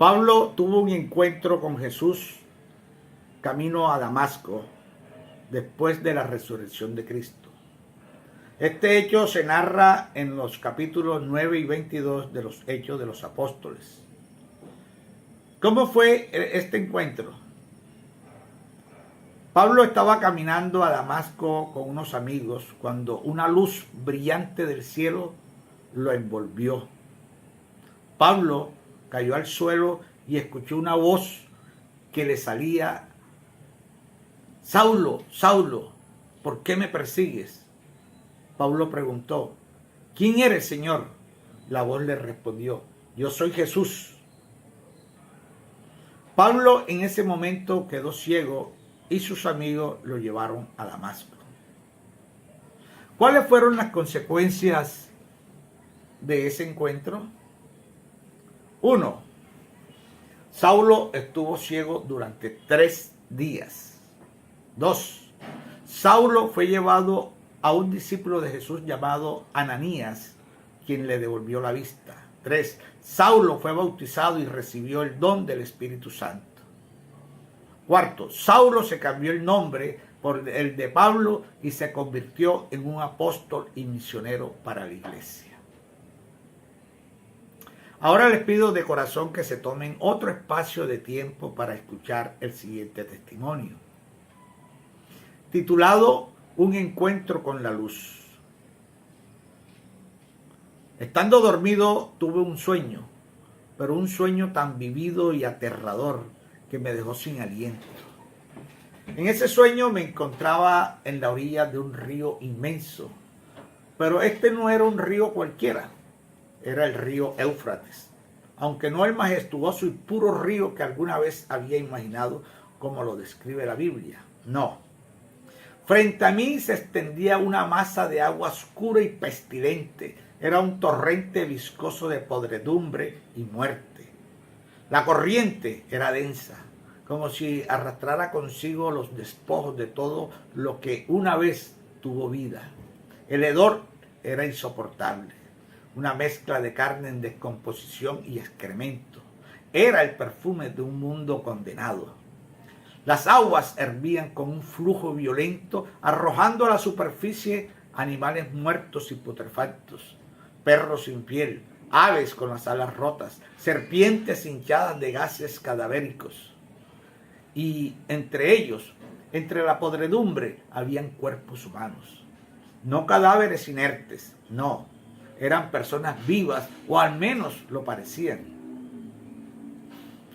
Pablo tuvo un encuentro con Jesús camino a Damasco después de la resurrección de Cristo. Este hecho se narra en los capítulos 9 y 22 de los Hechos de los Apóstoles. ¿Cómo fue este encuentro? Pablo estaba caminando a Damasco con unos amigos cuando una luz brillante del cielo lo envolvió. Pablo cayó al suelo y escuchó una voz que le salía: Saulo, Saulo, ¿por qué me persigues? Pablo preguntó: ¿quién eres, Señor? La voz le respondió: yo soy Jesús. Pablo en ese momento quedó ciego y sus amigos lo llevaron a Damasco. ¿Cuáles fueron las consecuencias de ese encuentro? 1. Saulo estuvo ciego durante 3 días. 2. Saulo fue llevado a un discípulo de Jesús llamado Ananías, quien le devolvió la vista. 3. Saulo fue bautizado y recibió el don del Espíritu Santo. 4. Saulo se cambió el nombre por el de Pablo y se convirtió en un apóstol y misionero para la iglesia. Ahora les pido de corazón que se tomen otro espacio de tiempo para escuchar el siguiente testimonio, titulado Un encuentro con la luz. Estando dormido tuve un sueño, pero un sueño tan vivido y aterrador que me dejó sin aliento. En ese sueño me encontraba en la orilla de un río inmenso, pero este no era un río cualquiera. Era el río Éufrates, aunque no el majestuoso y puro río que alguna vez había imaginado como lo describe la Biblia. No. Frente a mí se extendía una masa de agua oscura y pestilente. Era un torrente viscoso de podredumbre y muerte. La corriente era densa, como si arrastrara consigo los despojos de todo lo que una vez tuvo vida. El hedor era insoportable. Una mezcla de carne en descomposición y excremento. Era el perfume de un mundo condenado. Las aguas hervían con un flujo violento, arrojando a la superficie animales muertos y putrefactos, perros sin piel, aves con las alas rotas, serpientes hinchadas de gases cadavéricos. Y entre ellos, entre la podredumbre, habían cuerpos humanos. No cadáveres inertes, no. Eran personas vivas, o al menos lo parecían.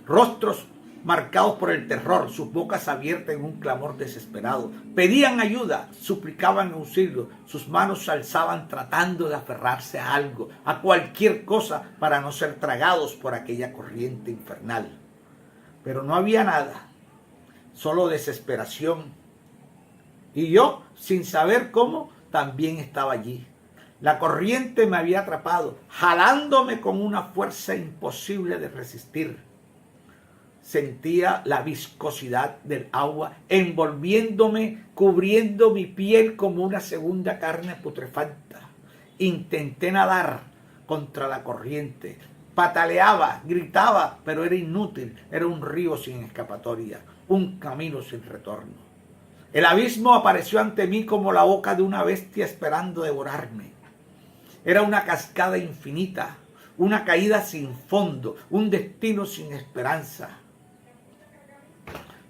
Rostros marcados por el terror, sus bocas abiertas en un clamor desesperado. Pedían ayuda, suplicaban auxilio, sus manos se alzaban tratando de aferrarse a algo, a cualquier cosa, para no ser tragados por aquella corriente infernal. Pero no había nada, solo desesperación. Y yo, sin saber cómo, también estaba allí. La corriente me había atrapado, jalándome con una fuerza imposible de resistir. Sentía la viscosidad del agua envolviéndome, cubriendo mi piel como una segunda carne putrefacta. Intenté nadar contra la corriente, pataleaba, gritaba, pero era inútil. Era un río sin escapatoria, un camino sin retorno. El abismo apareció ante mí como la boca de una bestia esperando devorarme. Era una cascada infinita, una caída sin fondo, un destino sin esperanza.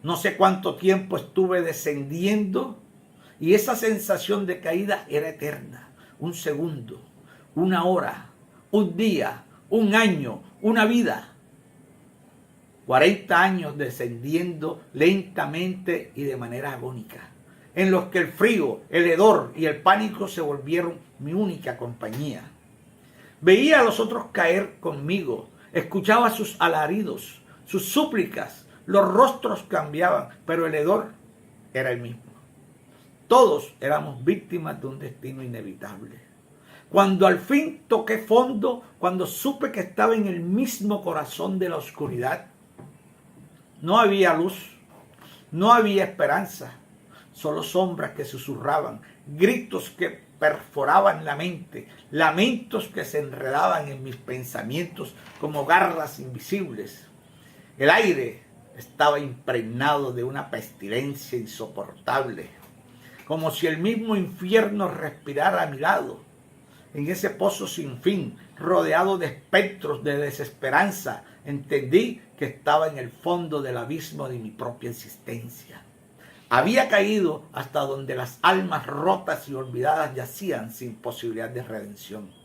No sé cuánto tiempo estuve descendiendo y esa sensación de caída era eterna. Un segundo, una hora, un día, un año, una vida. 40 años descendiendo lentamente y de manera agónica, en los que el frío, el hedor y el pánico se volvieron mi única compañía. Veía a los otros caer conmigo, escuchaba sus alaridos, sus súplicas, los rostros cambiaban, pero el hedor era el mismo. Todos éramos víctimas de un destino inevitable. Cuando al fin toqué fondo, cuando supe que estaba en el mismo corazón de la oscuridad, no había luz, no había esperanza, solo sombras que susurraban, gritos que perforaban la mente, lamentos que se enredaban en mis pensamientos como garras invisibles. El aire estaba impregnado de una pestilencia insoportable, como si el mismo infierno respirara a mi lado. En ese pozo sin fin, rodeado de espectros de desesperanza, entendí que estaba en el fondo del abismo de mi propia existencia. Había caído hasta donde las almas rotas y olvidadas yacían sin posibilidad de redención.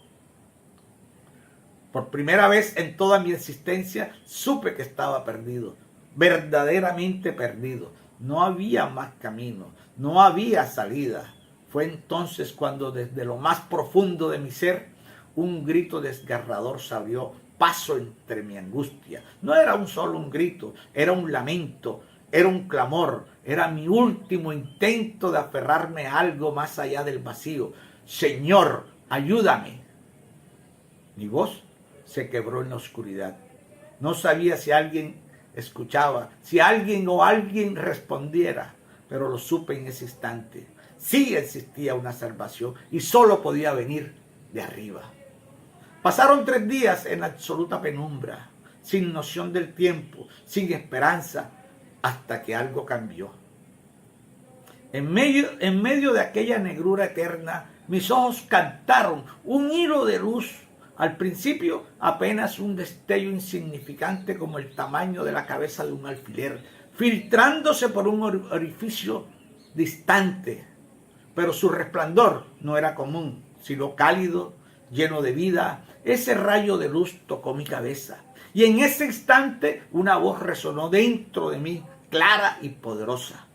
Por primera vez en toda mi existencia supe que estaba perdido, verdaderamente perdido. No había más camino, no había salida. Fue entonces cuando desde lo más profundo de mi ser un grito desgarrador se abrió paso entre mi angustia. No era solo un grito, era un lamento, era un clamor, era mi último intento de aferrarme a algo más allá del vacío. Señor, ayúdame. Mi voz se quebró en la oscuridad. No sabía si alguien escuchaba, si alguien respondiera, pero lo supe en ese instante. Sí existía una salvación y solo podía venir de arriba. Pasaron 3 días en absoluta penumbra, sin noción del tiempo, sin esperanza, hasta que algo cambió. En medio de aquella negrura eterna, mis ojos captaron un hilo de luz. Al principio apenas un destello insignificante como el tamaño de la cabeza de un alfiler, filtrándose por un orificio distante. Pero su resplandor no era común, sino cálido, lleno de vida. Ese rayo de luz tocó mi cabeza. Y en ese instante una voz resonó dentro de mí, clara y poderosa.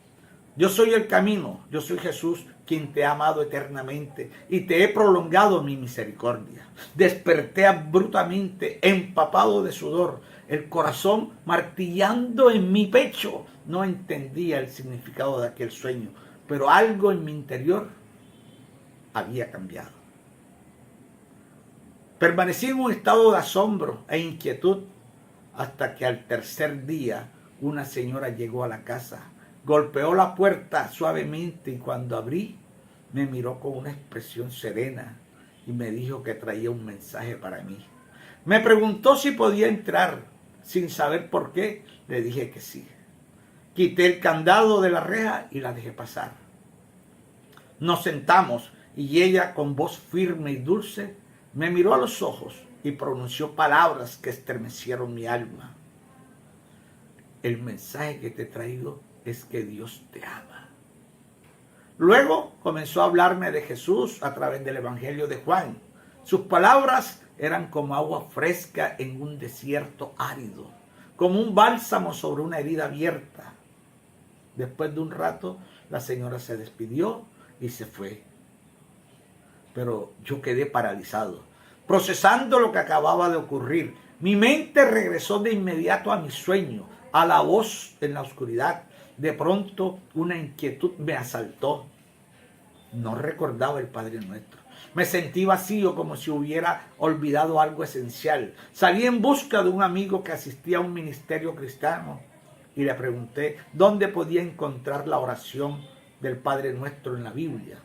Yo soy el camino, yo soy Jesús, quien te ha amado eternamente y te he prolongado mi misericordia. Desperté abruptamente, empapado de sudor, el corazón martillando en mi pecho. No entendía el significado de aquel sueño, pero algo en mi interior había cambiado. Permanecí en un estado de asombro e inquietud hasta que al tercer día una señora llegó a la casa. Golpeó la puerta suavemente y cuando abrí me miró con una expresión serena y me dijo que traía un mensaje para mí. Me preguntó si podía entrar. Sin saber por qué, le dije que sí. Quité el candado de la reja y la dejé pasar. Nos sentamos y ella, con voz firme y dulce, me miró a los ojos y pronunció palabras que estremecieron mi alma. El mensaje que te he traído es que Dios te ama. Luego comenzó a hablarme de Jesús a través del Evangelio de Juan. Sus palabras eran como agua fresca en un desierto árido, como un bálsamo sobre una herida abierta. Después de un rato, la señora se despidió y se fue. Pero yo quedé paralizado, procesando lo que acababa de ocurrir. Mi mente regresó de inmediato a mi sueño, a la voz en la oscuridad. De pronto una inquietud me asaltó. No recordaba el Padre Nuestro. Me sentí vacío, como si hubiera olvidado algo esencial. Salí en busca de un amigo que asistía a un ministerio cristiano y le pregunté dónde podía encontrar la oración del Padre Nuestro en la Biblia.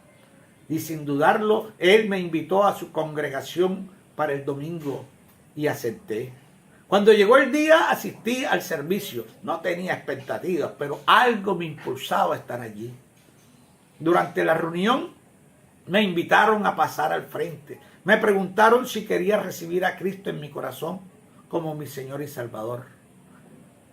Y sin dudarlo, él me invitó a su congregación para el domingo y acepté. Cuando llegó el día, asistí al servicio. No tenía expectativas, pero algo me impulsaba a estar allí. Durante la reunión, me invitaron a pasar al frente. Me preguntaron si quería recibir a Cristo en mi corazón como mi Señor y Salvador.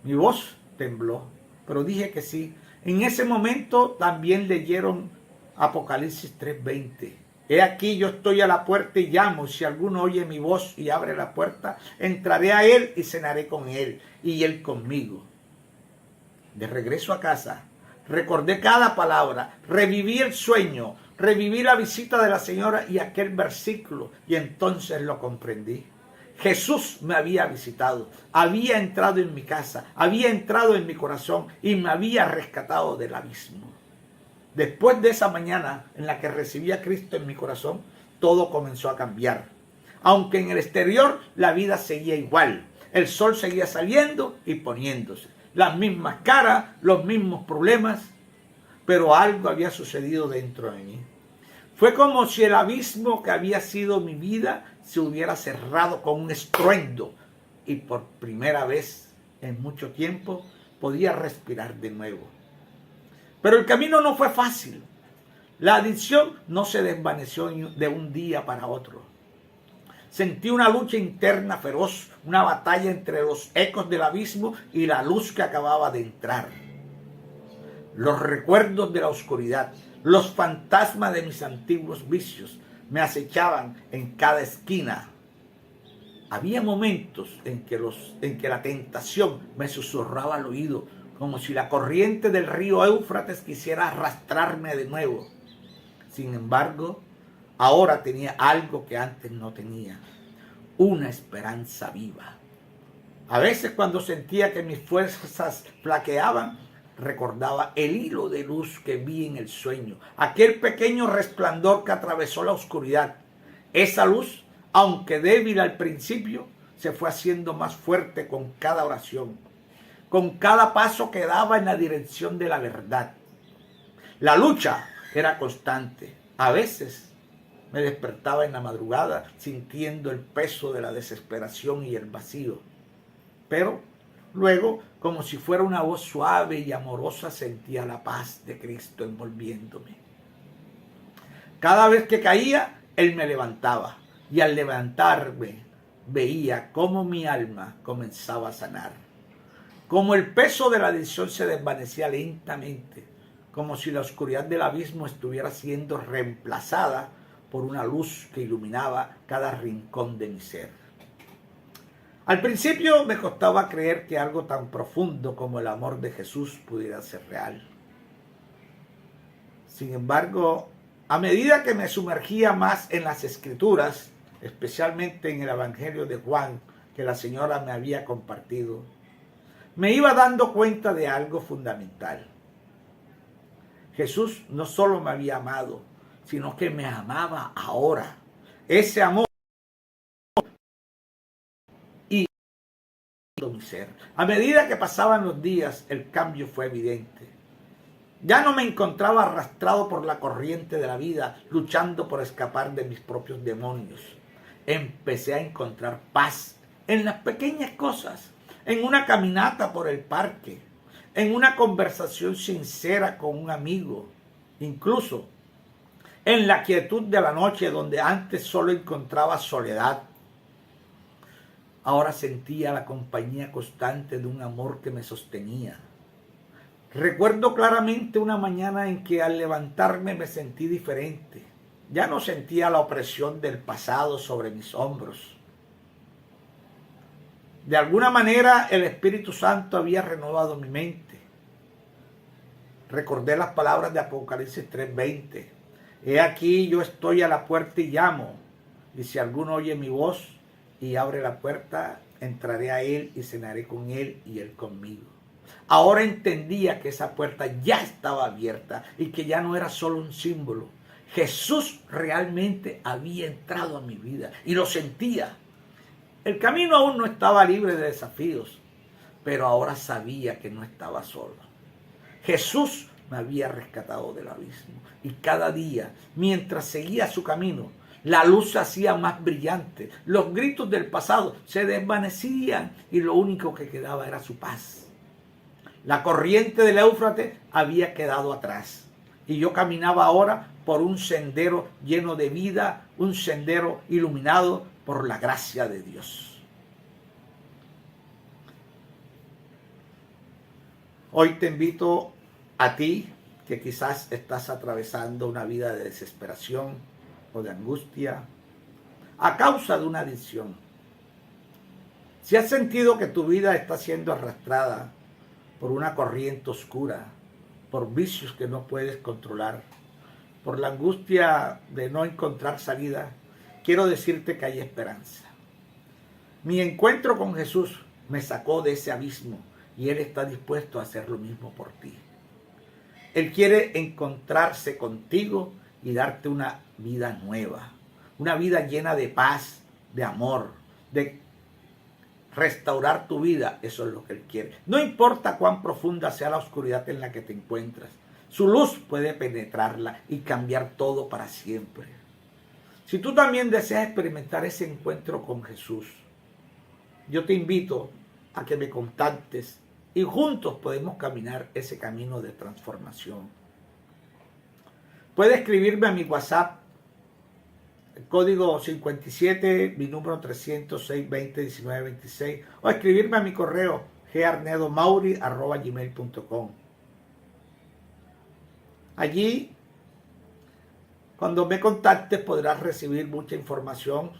Mi voz tembló, pero dije que sí. En ese momento también leyeron Apocalipsis 3:20. He aquí yo estoy a la puerta y llamo. Si alguno oye mi voz y abre la puerta, entraré a él y cenaré con él y él conmigo. De regreso a casa, recordé cada palabra, reviví el sueño, reviví la visita de la señora y aquel versículo, y entonces lo comprendí. Jesús me había visitado, había entrado en mi casa, había entrado en mi corazón y me había rescatado del abismo. Después de esa mañana en la que recibí a Cristo en mi corazón, todo comenzó a cambiar. Aunque en el exterior la vida seguía igual, el sol seguía saliendo y poniéndose, las mismas caras, los mismos problemas, pero algo había sucedido dentro de mí. Fue como si el abismo que había sido mi vida se hubiera cerrado con un estruendo y por primera vez en mucho tiempo podía respirar de nuevo. Pero el camino no fue fácil. La adicción no se desvaneció de un día para otro. Sentí una lucha interna feroz, una batalla entre los ecos del abismo y la luz que acababa de entrar. Los recuerdos de la oscuridad, los fantasmas de mis antiguos vicios me acechaban en cada esquina. Había momentos en que la tentación me susurraba al oído, como si la corriente del río Éufrates quisiera arrastrarme de nuevo. Sin embargo, ahora tenía algo que antes no tenía, una esperanza viva. A veces cuando sentía que mis fuerzas flaqueaban, recordaba el hilo de luz que vi en el sueño, aquel pequeño resplandor que atravesó la oscuridad. Esa luz, aunque débil al principio, se fue haciendo más fuerte con cada oración, con cada paso que daba en la dirección de la verdad. La lucha era constante. A veces me despertaba en la madrugada sintiendo el peso de la desesperación y el vacío. Pero luego, como si fuera una voz suave y amorosa, sentía la paz de Cristo envolviéndome. Cada vez que caía, Él me levantaba. Y al levantarme, veía cómo mi alma comenzaba a sanar. Como el peso de la adicción se desvanecía lentamente, como si la oscuridad del abismo estuviera siendo reemplazada por una luz que iluminaba cada rincón de mi ser. Al principio me costaba creer que algo tan profundo como el amor de Jesús pudiera ser real. Sin embargo, a medida que me sumergía más en las Escrituras, especialmente en el Evangelio de Juan que la señora me había compartido, me iba dando cuenta de algo fundamental. Jesús no solo me había amado, sino que me amaba ahora. Ese amor y mi ser. A medida que pasaban los días, el cambio fue evidente. Ya no me encontraba arrastrado por la corriente de la vida, luchando por escapar de mis propios demonios. Empecé a encontrar paz en las pequeñas cosas, en una caminata por el parque, en una conversación sincera con un amigo, incluso en la quietud de la noche donde antes solo encontraba soledad. Ahora sentía la compañía constante de un amor que me sostenía. Recuerdo claramente una mañana en que al levantarme me sentí diferente. Ya no sentía la opresión del pasado sobre mis hombros. De alguna manera el Espíritu Santo había renovado mi mente. Recordé las palabras de Apocalipsis 3:20. He aquí yo estoy a la puerta y llamo. Y si alguno oye mi voz y abre la puerta, entraré a él y cenaré con él y él conmigo. Ahora entendía que esa puerta ya estaba abierta y que ya no era solo un símbolo. Jesús realmente había entrado a mi vida y lo sentía. El camino aún no estaba libre de desafíos, pero ahora sabía que no estaba solo. Jesús me había rescatado del abismo y cada día, mientras seguía su camino, la luz se hacía más brillante, los gritos del pasado se desvanecían y lo único que quedaba era su paz. La corriente del Éufrates había quedado atrás y yo caminaba ahora por un sendero lleno de vida, un sendero iluminado por la gracia de Dios. Hoy te invito a ti que quizás estás atravesando una vida de desesperación o de angustia a causa de una adicción. Si has sentido que tu vida está siendo arrastrada por una corriente oscura, por vicios que no puedes controlar, por la angustia de no encontrar salida, quiero decirte que hay esperanza. Mi encuentro con Jesús me sacó de ese abismo y Él está dispuesto a hacer lo mismo por ti. Él quiere encontrarse contigo y darte una vida nueva, una vida llena de paz, de amor, de restaurar tu vida. Eso es lo que Él quiere. No importa cuán profunda sea la oscuridad en la que te encuentras, su luz puede penetrarla y cambiar todo para siempre. Si tú también deseas experimentar ese encuentro con Jesús, yo te invito a que me contactes y juntos podemos caminar ese camino de transformación. Puedes escribirme a mi WhatsApp, el código 57, mi número 306 20 19 26, o escribirme a mi correo garnedomauri@gmail.com. Allí, cuando me contactes, podrás recibir mucha información,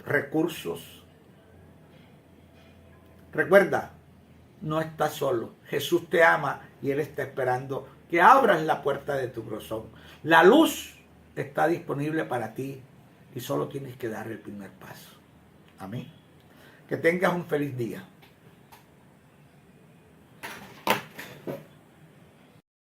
recursos. Recuerda, no estás solo. Jesús te ama y Él está esperando que abras la puerta de tu corazón. La luz está disponible para ti y solo tienes que dar el primer paso. Amén. Que tengas un feliz día.